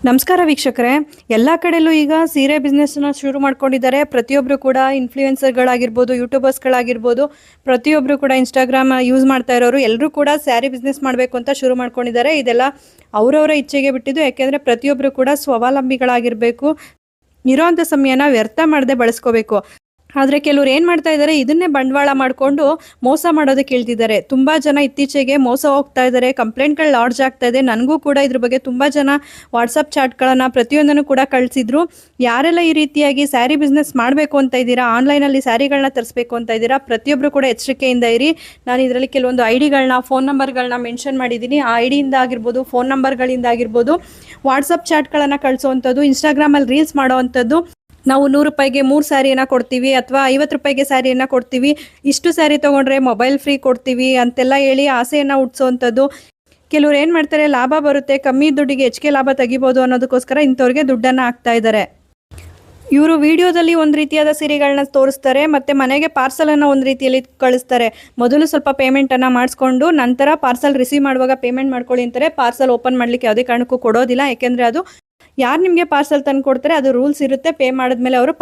ನಮಸ್ಕಾರ ವೀಕ್ಷಕರೇ, ಎಲ್ಲ ಕಡೆಯಲ್ಲೂ ಈಗ ಸೀರೆ ಬಿಸ್ನೆಸ್ನ ಶುರು ಮಾಡ್ಕೊಂಡಿದ್ದಾರೆ. ಪ್ರತಿಯೊಬ್ಬರು ಕೂಡ ಇನ್ಫ್ಲೂಯೆನ್ಸರ್ಗಳಾಗಿರ್ಬೋದು, ಯೂಟ್ಯೂಬರ್ಸ್ಗಳಾಗಿರ್ಬೋದು, ಪ್ರತಿಯೊಬ್ಬರು ಕೂಡ ಇನ್ಸ್ಟಾಗ್ರಾಮ್ ಯೂಸ್ ಮಾಡ್ತಾ ಇರೋರು ಎಲ್ಲರೂ ಕೂಡ ಸ್ಯಾರಿ ಬಿಸ್ನೆಸ್ ಮಾಡಬೇಕು ಅಂತ ಶುರು ಮಾಡ್ಕೊಂಡಿದ್ದಾರೆ. ಇದೆಲ್ಲ ಅವರವರ ಇಚ್ಛೆಗೆ ಬಿಟ್ಟಿದ್ದು. ಯಾಕೆಂದರೆ ಪ್ರತಿಯೊಬ್ಬರು ಕೂಡ ಸ್ವಾವಲಂಬಿಗಳಾಗಿರಬೇಕು. ಇರೋವಂಥ ಸಮಯನ ವ್ಯರ್ಥ ಮಾಡದೆ ಬಳಸ್ಕೋಬೇಕು. ಆದರೆ ಕೆಲವ್ರು ಏನು ಮಾಡ್ತಾ ಇದ್ದಾರೆ, ಇದನ್ನೇ ಬಂಡವಾಳ ಮಾಡಿಕೊಂಡು ಮೋಸ ಮಾಡೋದಕ್ಕೆ ಹೇಳ್ತಿದ್ದಾರೆ. ತುಂಬ ಜನ ಇತ್ತೀಚೆಗೆ ಮೋಸ ಹೋಗ್ತಾ ಇದ್ದಾರೆ. ಕಂಪ್ಲೇಂಟ್ಗಳು ಲಾಡ್ಜ್ ಆಗ್ತಾ ಇದೆ. ನನಗೂ ಕೂಡ ಇದ್ರ ಬಗ್ಗೆ ತುಂಬ ಜನ ವಾಟ್ಸಪ್ ಚಾಟ್ಗಳನ್ನು ಪ್ರತಿಯೊಂದನ್ನು ಕೂಡ ಕಳಿಸಿದ್ರು. ಯಾರೆಲ್ಲ ಈ ರೀತಿಯಾಗಿ ಸ್ಯಾರಿ ಬಿಸ್ನೆಸ್ ಮಾಡಬೇಕು ಅಂತ ಇದ್ದೀರಾ, ಆನ್ಲೈನಲ್ಲಿ ಸ್ಯಾರಿಗಳನ್ನ ತರಿಸ್ಬೇಕು ಅಂತ ಇದ್ದೀರಾ, ಪ್ರತಿಯೊಬ್ಬರು ಕೂಡ ಎಚ್ಚರಿಕೆಯಿಂದ ಇರಿ. ನಾನು ಇದರಲ್ಲಿ ಕೆಲವೊಂದು ಐಡಿಗಳನ್ನ, ಫೋನ್ ನಂಬರ್ಗಳನ್ನ ಮೆನ್ಷನ್ ಮಾಡಿದ್ದೀನಿ. ಆ ಐಡಿಯಿಂದ ಆಗಿರ್ಬೋದು, ಫೋನ್ ನಂಬರ್ಗಳಿಂದ ಆಗಿರ್ಬೋದು, ವಾಟ್ಸಪ್ ಚಾಟ್ಗಳನ್ನು ಕಳಿಸೋವಂಥದ್ದು, ಇನ್ಸ್ಟಾಗ್ರಾಮಲ್ಲಿ ರೀಲ್ಸ್ ಮಾಡೋವಂಥದ್ದು. ನಾವು 100 ರೂಪಾಯಿಗೆ 3 ಸ್ಯಾರಿಯನ್ನು ಕೊಡ್ತೀವಿ ಅಥವಾ 50 ರೂಪಾಯಿಗೆ ಸ್ಯಾರಿಯನ್ನು ಕೊಡ್ತೀವಿ, ಇಷ್ಟು ಸ್ಯಾರಿ ತೊಗೊಂಡ್ರೆ ಮೊಬೈಲ್ ಫ್ರೀ ಕೊಡ್ತೀವಿ ಅಂತೆಲ್ಲ ಹೇಳಿ ಆಸೆಯನ್ನು ಹುಟ್ಟಿಸೋವಂಥದ್ದು. ಕೆಲವ್ರು ಏನು ಮಾಡ್ತಾರೆ, ಲಾಭ ಬರುತ್ತೆ, ಕಮ್ಮಿ ದುಡ್ಡಿಗೆ ಹೆಚ್ಚಿಗೆ ಲಾಭ ತೆಗಿಬೋದು ಅನ್ನೋದಕ್ಕೋಸ್ಕರ ಇಂಥವ್ರಿಗೆ ದುಡ್ಡನ್ನು ಹಾಕ್ತಾ ಇದ್ದಾರೆ. ಇವರು ವಿಡಿಯೋದಲ್ಲಿ ಒಂದು ರೀತಿಯಾದ ಸೀರೆಗಳನ್ನ ತೋರಿಸ್ತಾರೆ ಮತ್ತು ಮನೆಗೆ ಪಾರ್ಸಲನ್ನು ಒಂದು ರೀತಿಯಲ್ಲಿ ಕಳಿಸ್ತಾರೆ. ಮೊದಲು ಸ್ವಲ್ಪ ಪೇಮೆಂಟನ್ನು ಮಾಡಿಸ್ಕೊಂಡು ನಂತರ ಪಾರ್ಸಲ್ ರಿಸೀವ್ ಮಾಡುವಾಗ ಪೇಮೆಂಟ್ ಮಾಡ್ಕೊಳ್ಳಿ ಅಂತಾರೆ. ಪಾರ್ಸಲ್ ಓಪನ್ ಮಾಡಲಿಕ್ಕೆ ಯಾವುದೇ ಕಾರಣಕ್ಕೂ ಕೊಡೋದಿಲ್ಲ. ಯಾಕೆಂದರೆ ಅದು ಯಾರು ನಿಮಗೆ ಪಾರ್ಸಲ್ ತಂದು ಕೊಡ್ತಾರೆ ಅದು ರೂಲ್ಸ್ ಇರುತ್ತೆ. ಪೇ ಮಾಡಿದ್ಮೇಲೆ ಅವರು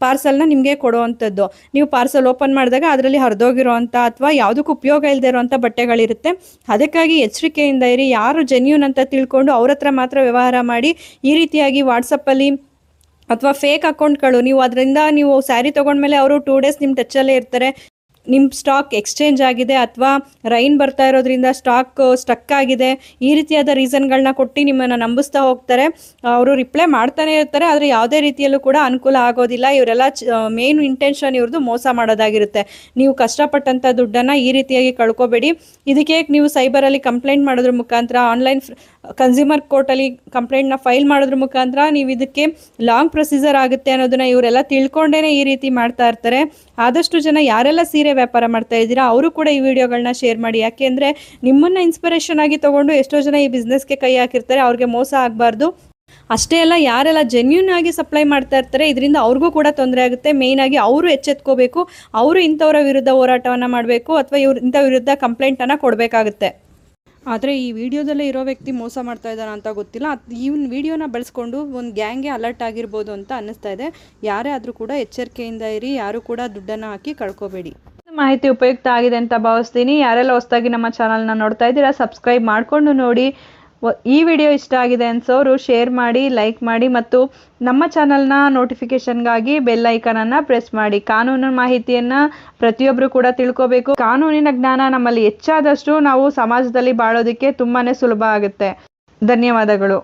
ಪಾರ್ಸಲ್ನ ನಿಮಗೆ ಕೊಡುವಂಥದ್ದು. ನೀವು ಪಾರ್ಸಲ್ ಓಪನ್ ಮಾಡಿದಾಗ ಅದರಲ್ಲಿ ಹರಿದೋಗಿರೋವಂಥ ಅಥವಾ ಯಾವುದಕ್ಕೂ ಉಪಯೋಗ ಇಲ್ಲದೆ ಇರೋವಂಥ ಬಟ್ಟೆಗಳಿರುತ್ತೆ. ಅದಕ್ಕಾಗಿ ಎಚ್ಚರಿಕೆಯಿಂದ ಇರಿ. ಯಾರು ಜೆನ್ಯೂನ್ ಅಂತ ತಿಳ್ಕೊಂಡು ಅವ್ರ ಹತ್ರ ಮಾತ್ರ ವ್ಯವಹಾರ ಮಾಡಿ. ಈ ರೀತಿಯಾಗಿ ವಾಟ್ಸಪ್ಪಲ್ಲಿ ಅಥವಾ ಫೇಕ್ ಅಕೌಂಟ್ಗಳು, ನೀವು ಸ್ಯಾರಿ ತೊಗೊಂಡ್ಮೇಲೆ ಅವರು 2 ಡೇಸ್ ನಿಮ್ಮ ಟಚ್ಚಲ್ಲೇ ಇರ್ತಾರೆ. ನಿಮ್ಮ ಸ್ಟಾಕ್ ಎಕ್ಸ್ಚೇಂಜ್ ಆಗಿದೆ ಅಥವಾ ರೈನ್ ಬರ್ತಾ ಇರೋದ್ರಿಂದ ಸ್ಟಾಕ್ ಸ್ಟಕ್ ಆಗಿದೆ, ಈ ರೀತಿಯಾದ ರೀಸನ್ಗಳನ್ನ ಕೊಟ್ಟು ನಿಮ್ಮನ್ನು ನಂಬಿಸ್ತಾ ಹೋಗ್ತಾರೆ. ಅವರು ರಿಪ್ಲೈ ಮಾಡ್ತಾನೆ ಇರ್ತಾರೆ, ಆದರೆ ಯಾವುದೇ ರೀತಿಯಲ್ಲೂ ಕೂಡ ಅನುಕೂಲ ಆಗೋದಿಲ್ಲ. ಇವರೆಲ್ಲ ಮೇನ್ ಇಂಟೆನ್ಷನ್ ಇವ್ರದ್ದು ಮೋಸ ಮಾಡೋದಾಗಿರುತ್ತೆ. ನೀವು ಕಷ್ಟಪಟ್ಟಂಥ ದುಡ್ಡನ್ನು ಈ ರೀತಿಯಾಗಿ ಕಳ್ಕೊಬೇಡಿ. ಇದಕ್ಕೆ ನೀವು ಸೈಬರಲ್ಲಿ ಕಂಪ್ಲೇಂಟ್ ಮಾಡೋದ್ರ ಮುಖಾಂತರ, ಆನ್ಲೈನ್ ಕನ್ಸ್ಯೂಮರ್ ಕೋರ್ಟಲ್ಲಿ ಕಂಪ್ಲೇಂಟ್ನ ಫೈಲ್ ಮಾಡೋದ್ರ ಮುಖಾಂತರ ನೀವು ಇದಕ್ಕೆ ಲಾಂಗ್ ಪ್ರೊಸೀಜರ್ ಆಗುತ್ತೆ ಅನ್ನೋದನ್ನ ಇವರೆಲ್ಲ ತಿಳ್ಕೊಂಡೇ ಈ ರೀತಿ ಮಾಡ್ತಾ ಇರ್ತಾರೆ. ಆದಷ್ಟು ಜನ ಯಾರೆಲ್ಲ ಸೀರೆ ವ್ಯಾಪಾರ ಮಾಡ್ತಾ ಇದ್ದೀರಾ ಅವರು ಕೂಡ ಈ ವಿಡಿಯೋಗಳನ್ನ ಶೇರ್ ಮಾಡಿ. ಯಾಕೆಂದರೆ ನಿಮ್ಮನ್ನು ಇನ್ಸ್ಪಿರೇಷನ್ ಆಗಿ ತೊಗೊಂಡು ಎಷ್ಟೋ ಜನ ಈ ಬಿಸ್ನೆಸ್ಗೆ ಕೈ ಹಾಕಿರ್ತಾರೆ. ಅವ್ರಿಗೆ ಮೋಸ ಆಗಬಾರ್ದು. ಅಷ್ಟೇ ಅಲ್ಲ, ಯಾರೆಲ್ಲ ಜೆನ್ಯೂನ್ ಆಗಿ ಸಪ್ಲೈ ಮಾಡ್ತಾ ಇರ್ತಾರೆ ಇದರಿಂದ ಅವ್ರಿಗೂ ಕೂಡ ತೊಂದರೆ ಆಗುತ್ತೆ. ಮೇಯ್ನಾಗಿ ಅವರು ಎಚ್ಚೆತ್ಕೋಬೇಕು. ಅವರು ಇಂಥವರ ವಿರುದ್ಧ ಹೋರಾಟವನ್ನು ಮಾಡಬೇಕು ಅಥವಾ ಇಂಥ ವಿರುದ್ಧ ಕಂಪ್ಲೇಂಟನ್ನು ಕೊಡಬೇಕಾಗುತ್ತೆ. ಆದರೆ ಈ ವಿಡಿಯೋದಲ್ಲೇ ಇರೋ ವ್ಯಕ್ತಿ ಮೋಸ ಮಾಡ್ತಾ ಇದ್ದಾನೆ ಅಂತ ಗೊತ್ತಿಲ್ಲ. ಈ ವಿಡಿಯೋನ ಬಳಸ್ಕೊಂಡು ಒಂದು ಗ್ಯಾಂಗ್ಗೆ ಅಲರ್ಟ್ ಆಗಿರ್ಬೋದು ಅಂತ ಅನ್ನಿಸ್ತಾ ಇದೆ. ಯಾರೇ ಆದರೂ ಕೂಡ ಎಚ್ಚರಿಕೆಯಿಂದ ಇರಿ. ಯಾರು ಕೂಡ ದುಡ್ಡನ್ನು ಹಾಕಿ ಕಳ್ಕೊಬೇಡಿ. ಮಾಹಿತಿ ಉಪಯುಕ್ತ ಆಗಿದೆ ಅಂತ ಭಾವಿಸ್ತೀನಿ. ಯಾರೆಲ್ಲ ಹೊಸದಾಗಿ ನಮ್ಮ ಚಾನಲ್ನ ನೋಡ್ತಾ ಇದ್ದೀರಾ ಸಬ್ಸ್ಕ್ರೈಬ್ ಮಾಡಿಕೊಂಡು ನೋಡಿ. ಈ ವಿಡಿಯೋ ಇಷ್ಟ ಆಗಿದೆ ಅನ್ಸೋರು ಶೇರ್ ಮಾಡಿ, ಲೈಕ್ ಮಾಡಿ ಮತ್ತು ನಮ್ಮ ಚಾನಲ್ನ ನೋಟಿಫಿಕೇಷನ್ಗಾಗಿ ಬೆಲ್ ಐಕನನ್ನು ಪ್ರೆಸ್ ಮಾಡಿ. ಕಾನೂನು ಮಾಹಿತಿಯನ್ನು ಪ್ರತಿಯೊಬ್ಬರು ಕೂಡ ತಿಳ್ಕೋಬೇಕು. ಕಾನೂನಿನ ಜ್ಞಾನ ನಮ್ಮಲ್ಲಿ ಹೆಚ್ಚಾದಷ್ಟು ನಾವು ಸಮಾಜದಲ್ಲಿ ಬಾಳೋದಕ್ಕೆ ತುಂಬಾ ಸುಲಭ ಆಗುತ್ತೆ. ಧನ್ಯವಾದಗಳು.